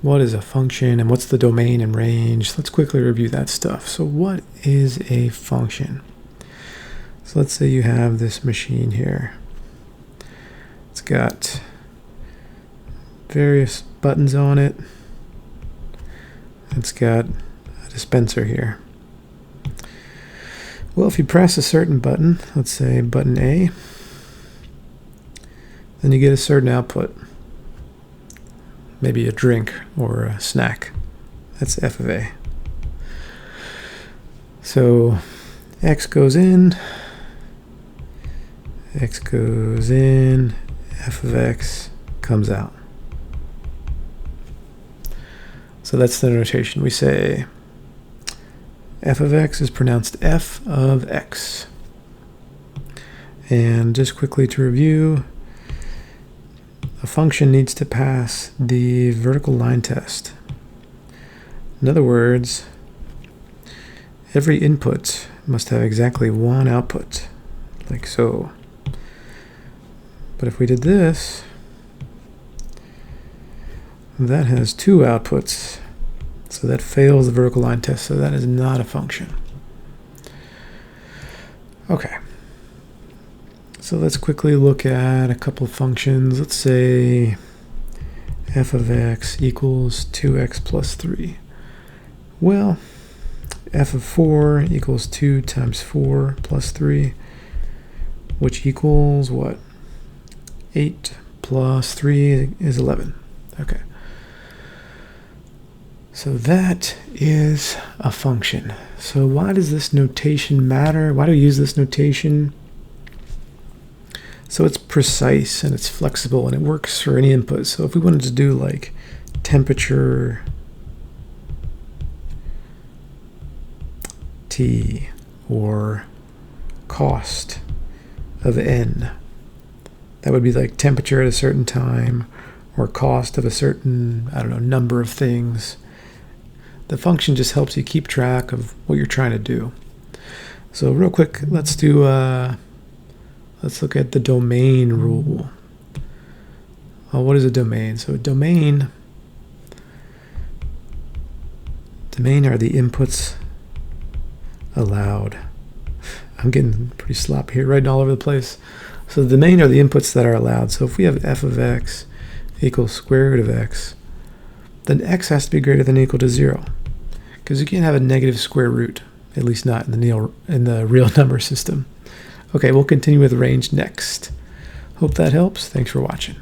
what is a function and what's the domain and range. Let's quickly review that stuff. So what is a function? So let's say you have this machine here. It's got various buttons on it. It's got a dispenser here. Well, if you press a certain button, let's say button A, then you get a certain output. Maybe a drink or a snack. That's f of A. So x goes in, f of x comes out. So that's the notation. We say f of x is pronounced f of x. And just quickly to review, a function needs to pass the vertical line test. In other words, every input must have exactly one output, like so. But if we did this, that has two outputs. So that fails the vertical line test, so that is not a function. Okay. So let's quickly look at a couple of functions. Let's say f of x equals 2x plus 3. Well, f of 4 equals 2 times 4 plus 3, which equals what? 8 plus 3 is 11. Okay. So that is a function. So why does this notation matter? Why do we use this notation? So it's precise and it's flexible and it works for any input. So if we wanted to do like temperature T or cost of N, that would be like temperature at a certain time or cost of a certain, I don't know, number of things. The function just helps you keep track of what you're trying to do. So real quick, let's look at the domain rule. What is a domain? So a domain are the inputs allowed. I'm getting pretty sloppy here, writing all over the place. So the domain are the inputs that are allowed. So if we have f of x equals square root of x, then x has to be greater than or equal to 0. Because you can't have a negative square root, at least not in the real number system. Okay, we'll continue with range next. Hope that helps. Thanks for watching.